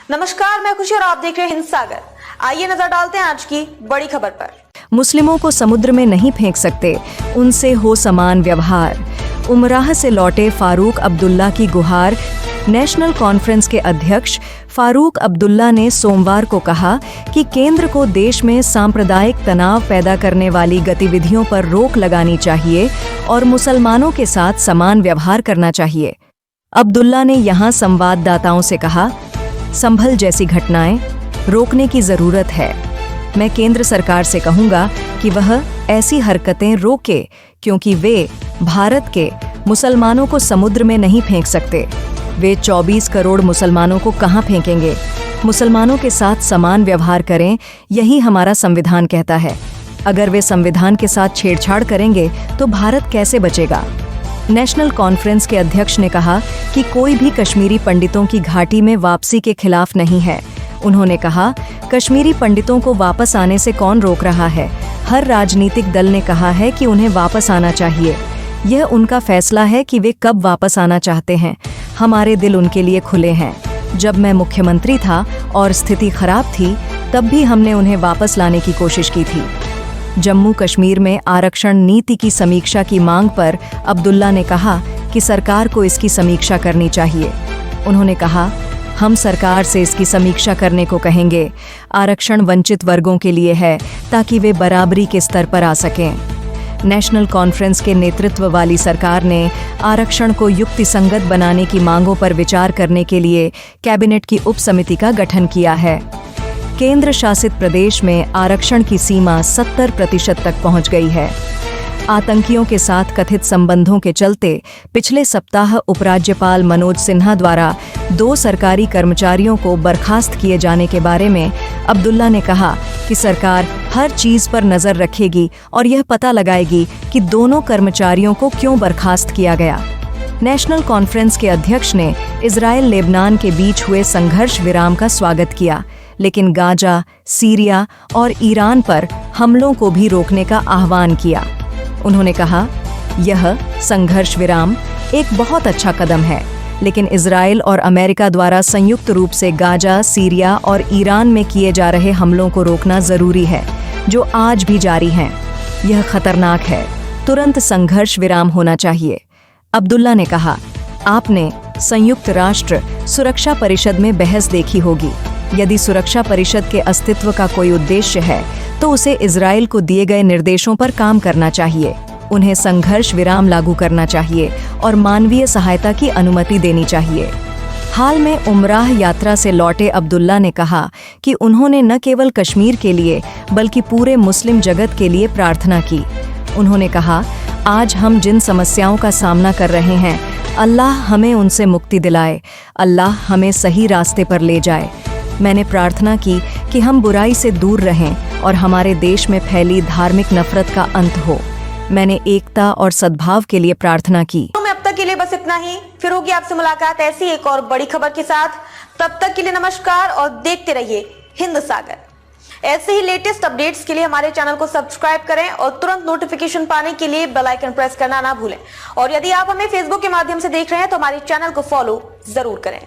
नमस्कार, मैं खुशी और आप देख रहे हैं हिंद सागर। आइए नजर डालते हैं आज की बड़ी खबर पर। मुस्लिमों को समुद्र में नहीं फेंक सकते, उनसे हो समान व्यवहार। उमराह से लौटे फारूक अब्दुल्ला की गुहार। नेशनल कॉन्फ्रेंस के अध्यक्ष फारूक अब्दुल्ला ने सोमवार को कहा कि केंद्र को देश में सांप्रदायिक तनाव पैदा करने वाली गतिविधियों पर रोक लगानी चाहिए और मुसलमानों के साथ समान व्यवहार करना चाहिए। अब्दुल्ला ने यहां संवाददाताओं से कहा, संभल जैसी घटनाएं रोकने की जरूरत है। मैं केंद्र सरकार से कहूंगा कि वह ऐसी हरकतें रोके, क्योंकि वे भारत के मुसलमानों को समुद्र में नहीं फेंक सकते। वे 24 करोड़ मुसलमानों को कहां फेंकेंगे? मुसलमानों के साथ समान व्यवहार करें, यही हमारा संविधान कहता है। अगर वे संविधान के साथ छेड़छाड़ करेंगे तो भारत कैसे बचेगा? नेशनल कॉन्फ्रेंस के अध्यक्ष ने कहा कि कोई भी कश्मीरी पंडितों की घाटी में वापसी के खिलाफ नहीं है। उन्होंने कहा, कश्मीरी पंडितों को वापस आने से कौन रोक रहा है? हर राजनीतिक दल ने कहा है कि उन्हें वापस आना चाहिए। यह उनका फैसला है कि वे कब वापस आना चाहते हैं। हमारे दिल उनके लिए खुले हैं। जब मैं मुख्यमंत्री था और स्थिति खराब थी, तब भी हमने उन्हें वापस लाने की कोशिश की थी। जम्मू कश्मीर में आरक्षण नीति की समीक्षा की मांग पर अब्दुल्ला ने कहा कि सरकार को इसकी समीक्षा करनी चाहिए। उन्होंने कहा, हम सरकार से इसकी समीक्षा करने को कहेंगे। आरक्षण वंचित वर्गों के लिए है ताकि वे बराबरी के स्तर पर आ सकें। नेशनल कॉन्फ्रेंस के नेतृत्व वाली सरकार ने आरक्षण को युक्तिसंगत बनाने की मांगों पर विचार करने के लिए कैबिनेट की उप समिति का गठन किया है। केंद्र शासित प्रदेश में आरक्षण की सीमा 70% तक पहुंच गई है। आतंकियों के साथ कथित संबंधों के चलते पिछले सप्ताह उपराज्यपाल मनोज सिन्हा द्वारा 2 सरकारी कर्मचारियों को बर्खास्त किए जाने के बारे में अब्दुल्ला ने कहा कि सरकार हर चीज पर नजर रखेगी और यह पता लगाएगी कि दोनों कर्मचारियों को क्यों बर्खास्त किया गया। नेशनल कॉन्फ्रेंस के अध्यक्ष ने इजराइल लेबनान के बीच हुए संघर्ष विराम का स्वागत किया, लेकिन गाजा, सीरिया और ईरान पर हमलों को भी रोकने का आह्वान किया। उन्होंने कहा, यह संघर्ष विराम एक बहुत अच्छा कदम है, लेकिन इजराइल और अमेरिका द्वारा संयुक्त रूप से गाजा, सीरिया और ईरान में किए जा रहे हमलों को रोकना जरूरी है, जो आज भी जारी हैं। यह खतरनाक है। तुरंत संघर्ष विराम होना चाहिए। अब्दुल्ला ने कहा, आपने संयुक्त राष्ट्र सुरक्षा परिषद में बहस देखी होगी। यदि सुरक्षा परिषद के अस्तित्व का कोई उद्देश्य है तो उसे इजराइल को दिए गए निर्देशों पर काम करना चाहिए। उन्हें संघर्ष विराम लागू करना चाहिए और मानवीय सहायता की अनुमति देनी चाहिए। हाल में उमराह यात्रा से लौटे अब्दुल्ला ने कहा कि उन्होंने न केवल कश्मीर के लिए बल्कि पूरे मुस्लिम जगत के लिए प्रार्थना की। उन्होंने कहा, आज हम जिन समस्याओं का सामना कर रहे हैं, अल्लाह हमें उनसे मुक्ति दिलाए, अल्लाह हमें सही रास्ते पर ले जाए। मैंने प्रार्थना की कि हम बुराई से दूर रहें और हमारे देश में फैली धार्मिक नफरत का अंत हो। मैंने एकता और सद्भाव के लिए प्रार्थना की। तो अब तक के लिए बस इतना ही। फिर होगी आपसे मुलाकात ऐसी एक और बड़ी खबर के साथ। तब तक के लिए नमस्कार और देखते रहिए हिंद सागर। ऐसे ही लेटेस्ट अपडेट्स के लिए हमारे चैनल को सब्सक्राइब करें और तुरंत नोटिफिकेशन पाने के लिए बेल आइकन प्रेस करना ना भूलें। और यदि आप हमें फेसबुक के माध्यम से देख रहे हैं तो हमारे चैनल को फॉलो जरूर करें।